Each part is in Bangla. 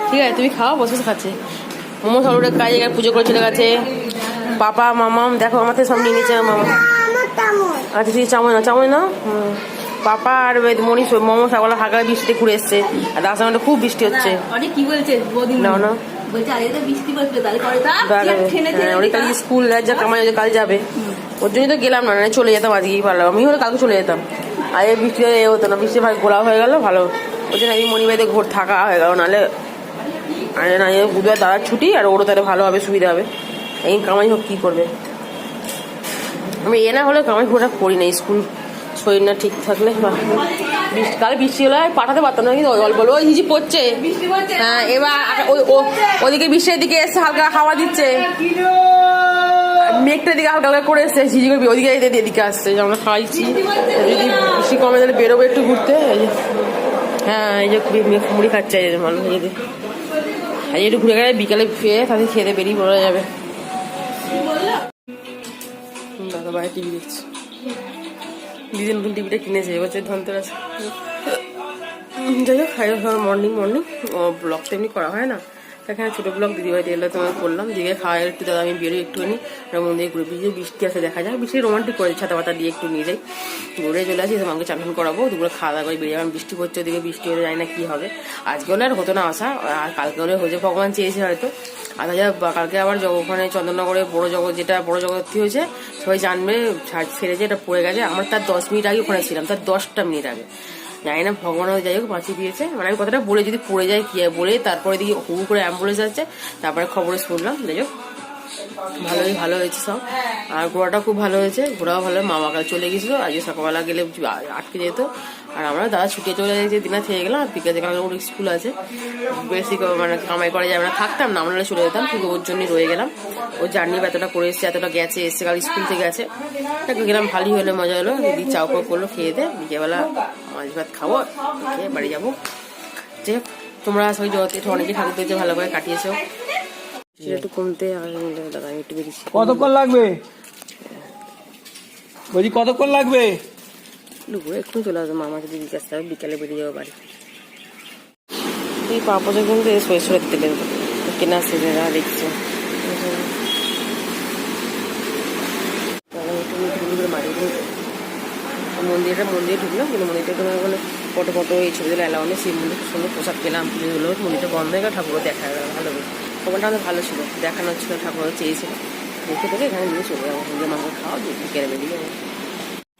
ঠিক আছে, তুমি খাও, বসে বসে খাচ্ছে। মোমো সরুরে কাজে পুজো করে চলে গেছে। পাপা মামাম দেখো আমার থেকে সব নিয়ে নিচ্ছে। মামা আচ্ছা ঠিক চামচ না, চামচ না। পাপা আর মনীষ মোমো সকালে হালকা বৃষ্টিতে ঘুরে এসছে। আর রাস্তাঘাটে খুব বৃষ্টি হচ্ছে। অনেক কি বলছে না না ওই কাল স্কুল যা কামাই কাল যাবে, ওর জন্যই তো গেলাম না, চলে যেতাম আজকেই ভালো। আমি হলে কালকে চলে যেতাম। আর এই বৃষ্টি এ হতো না, বৃষ্টি ভাই ঘোরা হয়ে গেল ভালো। ওই জন্য আমি মণিবাড়িতে ঘোর থাকা হয়ে গেল। নাহলে না বুধবার দাদার ছুটি, আর ওরও তাহলে ভালো হবে, সুবিধা হবে। এই কামাই হোক কী করবে। আমি এ না হলে কামাই ঘোরা করি না, স্কুল শরীর না ঠিক থাকলে। কাল বৃষ্টি হলে পাঠাতে পারতাম না, কিন্তু অল্প ওই হিজি পড়ছে। হ্যাঁ এবার ওদিকে বৃষ্টির দিকে এসে হালকা হাওয়া দিচ্ছে, মেঘটার দিকে হালকা হালকা করে এসছে ঝিঝি করে, ওদিকে এদিকে আসছে। আমরা খাইছি, যদি বৃষ্টি কমে তাহলে বেরোবো একটু ঘুরতে। হ্যাঁ এই যে মুড়ি খাচ্ছে মানুষ, যদি আজ একটু ঘুরে গেলে বিকালে ফিরে তাদের খেতে বেরিয়ে পড়া যাবে। দাদা বাইরে টিভি দেখছে, দিদি নতুন টিভিটা কিনেছে এবছর ধনতেরাস। যাই হোক খাই মর্নিং ব্লগ তো এমনি করা হয় না, এখানে ছোটো ব্লগ দিদিভাই এলে তোমার করলাম। দিকে খাওয়া একটু দাদা আমি বেরোই একটুখানি মন্দিরে ঘুরে, বৃষ্টি আসে দেখা যায়, বৃষ্টি রোমান্টিক করে ছাতা পাতা দিয়ে একটু নিয়ে যাই, ঘুরে চলে আসি। আমাকে চান করাবো, দুপুরে খাওয়া দাওয়া করে বেরিয়ে যাবেন। বৃষ্টি পড়ছে, ওদিকে বৃষ্টি হলে জানি না কি হবে। আজকে হলে আর হতো না আসা, আর কালকে হলে হয়েছে, ভগবান চেয়েছে হয়তো। আর কালকে আবার ওখানে চন্দননগরে বড় জগৎ, যেটা বড় জগৎটি হয়েছে, সবাই জানবে ফেরেছে, এটা পড়ে গেছে। আমার তার 10 মিনিট আগে ওখানে ছিলাম, তার 10টা মিনিট আগে। জানি না ভগবান যাই হোক বাঁচিয়ে দিয়েছে। মানে আমি কথাটা বলে যদি পড়ে যায় কি বলে, তারপরে দিকে হু করে অ্যাম্বুলেন্স যাচ্ছে, তারপরে খবরে শুনলাম। যাই হোক ভালো হয়েছে সব। আর ঘোরাটা খুব ভালো হয়েছে, ঘোরাও ভালো। মামা কাছে চলে গেছিলো, আজকে সকালবেলা গেলে আটকে যেত। আর আমরা দাদা ছুটে চলে গেছে, দিনা থেকে গেলাম। আর বিকেলে কারণে ওর স্কুল আছে, বেশি মানে কামাই করা যাবে না, থাকতাম না, আমরা চলে যেতাম, কিন্তু ওর জন্যই রয়ে গেলাম। ও জার্নি এতটা করে এসছে, এতটা গেছে, এসছে কাল স্কুল থেকে গেছে। গেলাম, ভালোই হলো, মজা হলো। দিদি চাও করলো, খেয়ে দে, বিকেলবেলা মাছ ভাত খাবো, খেয়ে বাড়ি যাবো। যে তোমরা সবাই একটু অনেকেই ঠাকুর দিয়েছে, ভালো করে কাটিয়েছো। একটু কমতে দাদা আমি একটু বেরিয়েছি। কতক্ষণ লাগবে বলছি, কতক্ষণ লাগবে? দুপুরে একটু চলে আসবো, মামাকে দিদি কাছে যাবে, বিকালে বেরিয়ে যাবো বাড়ি। এই পাপড়ে কিন্তু সরে তেলের কেনা আসছে, দেখছো মন্দিরে ঢুকলাম, কিন্তু মন্দিরটা তোমার বলে ফটো এই ছবিগুলো অ্যালাউ নেই। সেই মন্দির খুব সুন্দর প্রসাদ পেলাম, পুজো হলো, মন্দিরটা বন্ধ হয়ে গেল, ঠাকুরও দেখা গেল, ভালো খবরটা আমাদের ভালো ছিল, দেখানো ছিল, ঠাকুরও চেয়েছিল। দেখে থেকে এখানে নিয়ে চলে যাবো, যে মাকে খাওয়া বিকেলে বেরিয়ে যাবো।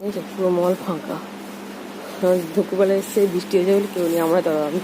এই তো পুরো মল ফাঁকা, দুপুরবেলা এসছে, বৃষ্টি হয়ে যাবে বলে কেউ নেই, আমরা তো আমি